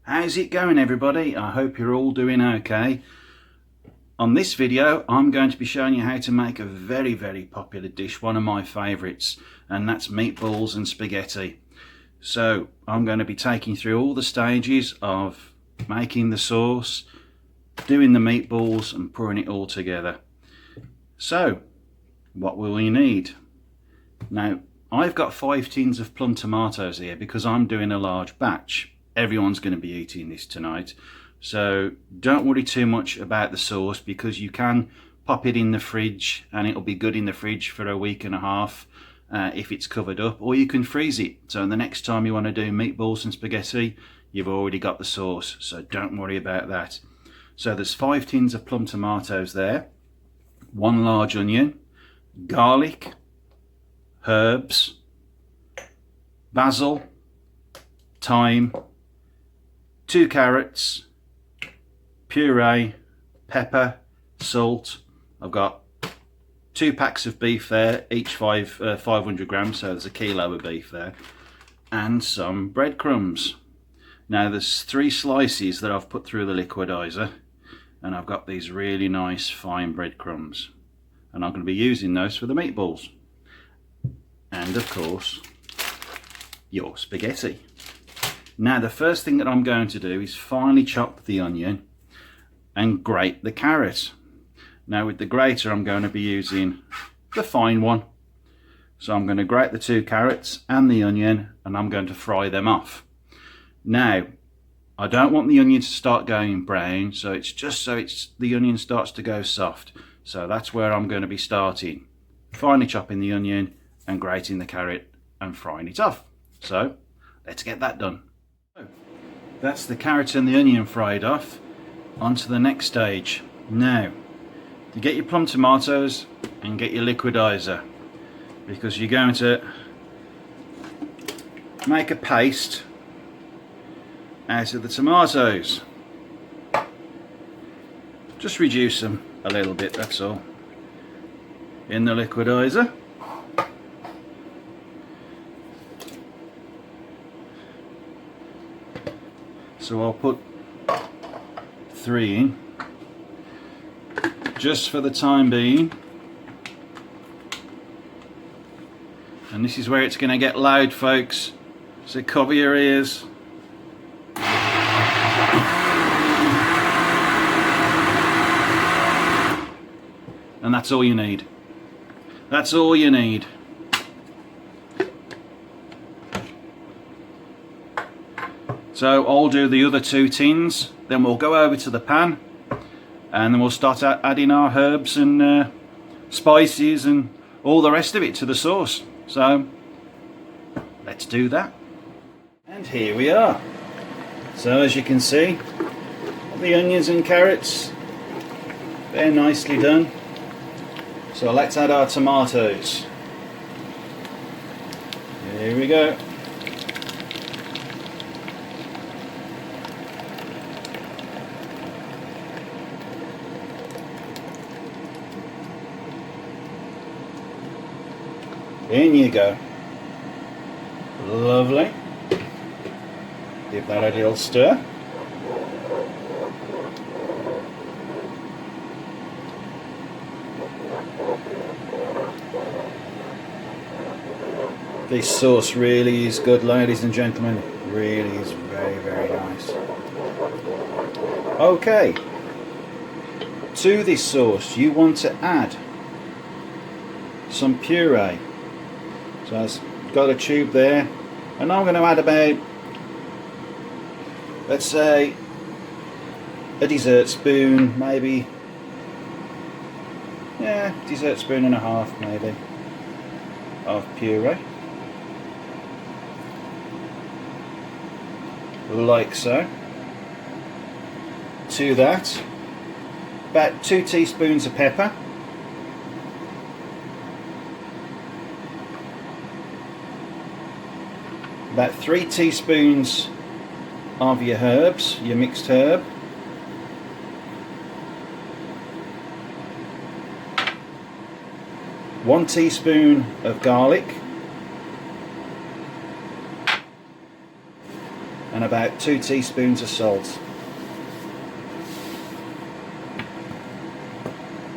How's it going, everybody? I hope you're all doing okay. On this video I'm going to be showing you how to make a very popular dish, one of my favourites, and that's meatballs and spaghetti. So I'm going to be taking you through all the stages of making the sauce, doing the meatballs and pouring it all together. So what will you need? Now I've got 5 tins of plum tomatoes here because I'm doing a large batch. Everyone's going to be eating this tonight, so don't worry too much about the sauce because you can pop it in the fridge and it'll be good in the fridge for a week and a half if it's covered up, or you can freeze it, so the next time you want to do meatballs and spaghetti you've already got the sauce, so don't worry about that. So there's 5 tins of plum tomatoes there, 1 large onion, garlic, herbs, basil, thyme, 2 carrots, puree, pepper, salt. I've got 2 packs of beef there, each 500 grams, so there's a kilo of beef there, and some breadcrumbs. Now there's 3 slices that I've put through the liquidizer, and I've got these really nice fine breadcrumbs, and I'm going to be using those for the meatballs, and of course your spaghetti. Now the first thing that I'm going to do is finely chop the onion and grate the carrot. Now with the grater I'm going to be using the fine one. So I'm going to grate the 2 carrots and the onion and I'm going to fry them off. Now I don't want the onion to start going brown, so it's just so the onion starts to go soft. So that's where I'm going to be starting. Finely chopping the onion and grating the carrot and frying it off. So let's get that done. That's the carrot and the onion fried off. On to the next stage. Now, to get your plum tomatoes and get your liquidizer, because you're going to make a paste out of the tomatoes. Just reduce them a little bit, that's all, in the liquidizer. So I'll put 3 in, just for the time being. And this is where it's going to get loud, folks, so cover your ears. And that's all you need. That's all you need. So I'll do the other 2 tins, then we'll go over to the pan and then we'll start adding our herbs and spices and all the rest of it to the sauce. So let's do that. And here we are. So as you can see, the onions and carrots, they're nicely done. So let's add our tomatoes. Here we go. In you go. Lovely. Give that a little stir. This sauce really is good, ladies and gentlemen. Really is very nice. Okay. To this sauce you want to add some puree. So I've got a tube there, and I'm going to add about, let's say, a dessert spoon, maybe. Yeah, dessert spoon and a half, maybe, of puree. Like so. To that, about 2 teaspoons of pepper. About 3 teaspoons of your herbs, your mixed herb. 1 teaspoon of garlic. and about 2 teaspoons of salt.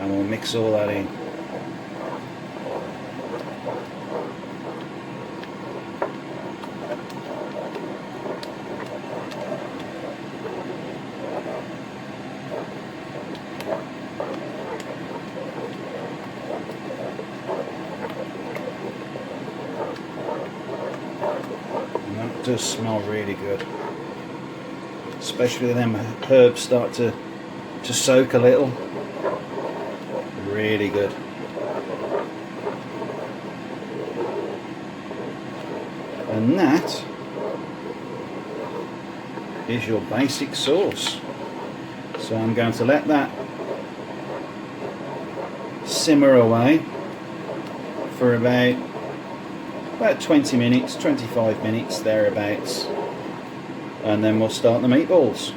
And we'll mix all that in. And that does smell really good, especially when them herbs start to soak a little. Really good. And that is your basic sauce. So I'm going to let that simmer away for about 20 minutes, 25 minutes thereabouts, and then we'll start the meatballs.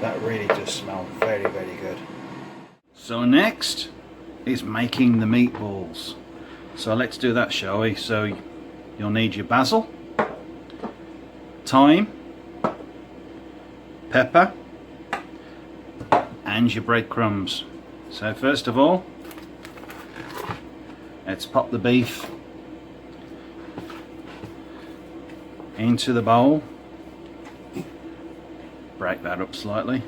That really does smell very, very good. So next is making the meatballs. So let's do that, shall we? So you'll need your basil, thyme, pepper, and your breadcrumbs. So first of all, let's pop the beef into the bowl. Break that up slightly,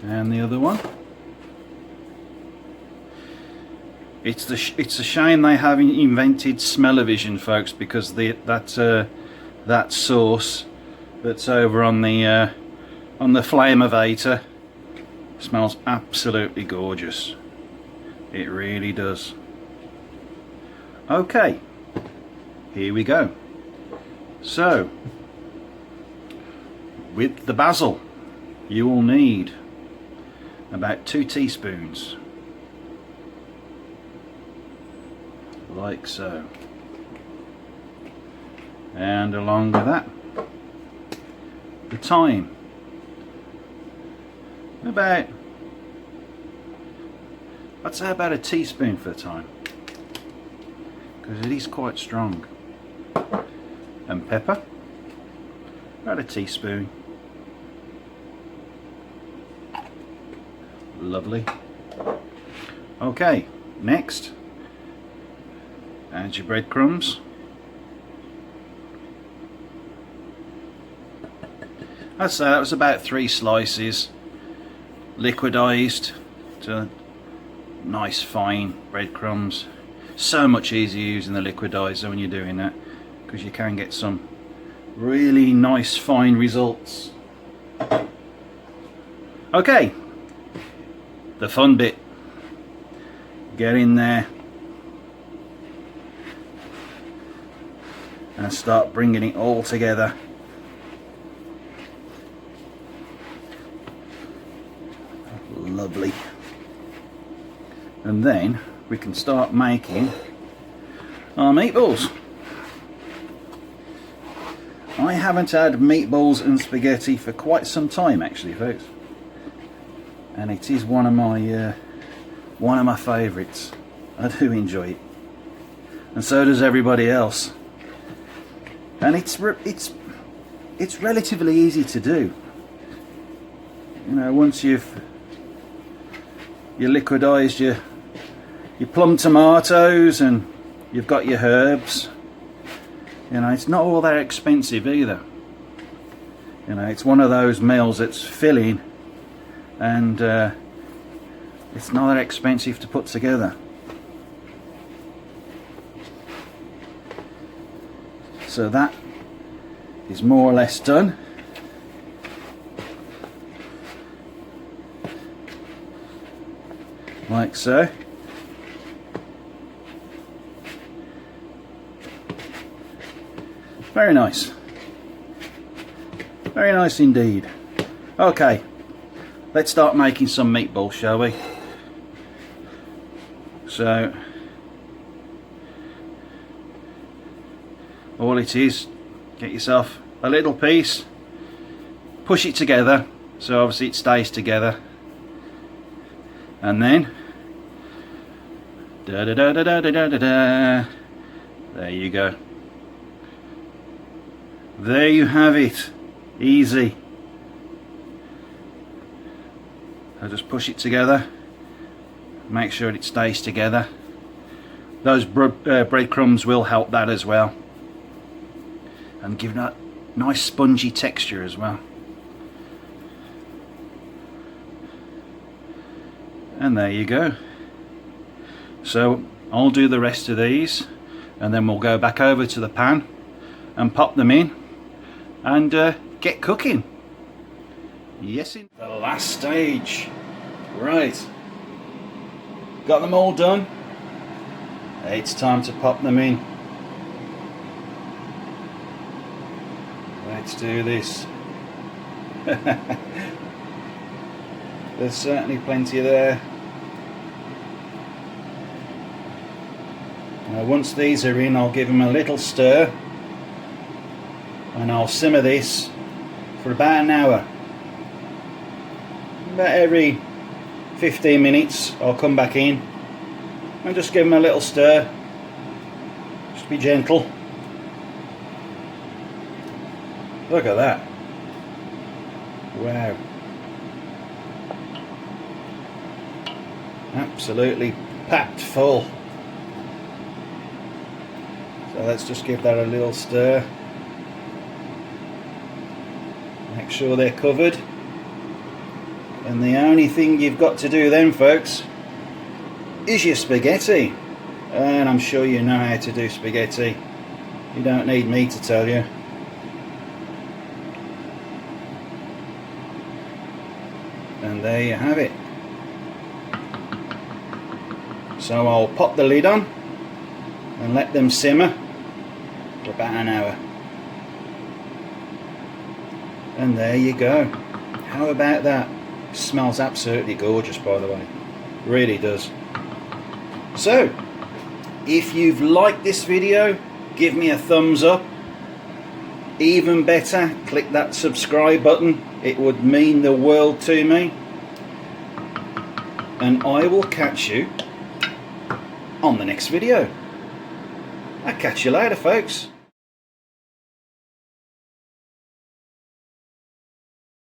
and the other one. It's a shame they haven't invented smell-o-vision, folks, because that sauce that's over on the Flame-O-Vator smells absolutely gorgeous. It really does. Okay, here we go. So with the basil, you will need about 2 teaspoons, like so, and along with that, the thyme, I'd say about a teaspoon for the thyme, because it is quite strong, and pepper, about a teaspoon. Lovely. Okay, next, add your breadcrumbs. I'd say that was about 3 slices, liquidized to nice fine breadcrumbs. So much easier using the liquidizer when you're doing that, because you can get some really nice fine results. Okay, the fun bit. Get in there and start bringing it all together. Lovely. And then we can start making our meatballs. I haven't had meatballs and spaghetti for quite some time, actually, folks, and it is one of my favourites. I do enjoy it, and so does everybody else. And it's relatively easy to do. You know, once you liquidized your plum tomatoes and you've got your herbs, you know, it's not all that expensive either. You know, it's one of those meals that's filling, and it's not that expensive to put together. So that is more or less done. Like so. Very nice. Very nice indeed. Okay, let's start making some meatballs, shall we? So all it is, get yourself a little piece, push it together so obviously it stays together, and then Da da da da da da da da. There you go. There you have it. Easy. I'll just push it together. Make sure it stays together. Those breadcrumbs will help that as well, and give that nice spongy texture as well. And there you go. So I'll do the rest of these, and then we'll go back over to the pan and pop them in and get cooking. Yes, in the last stage. Right, got them all done. It's time to pop them in. Let's do this. There's certainly plenty there. Now once these are in, I'll give them a little stir, and I'll simmer this for about an hour. About every 15 minutes I'll come back in and just give them a little stir. Just be gentle. Look at that. Wow. Absolutely packed full. So let's just give that a little stir. Make sure they're covered. And the only thing you've got to do then, folks, is your spaghetti. And I'm sure you know how to do spaghetti. You don't need me to tell you. And there you have it. So I'll pop the lid on and let them simmer for about an hour. And there you go. How about that? It smells absolutely gorgeous, by the way. Really does. So, if you've liked this video, give me a thumbs up. Even better, click that subscribe button. It would mean the world to me. And I will catch you on the next video. I'll catch you later, folks.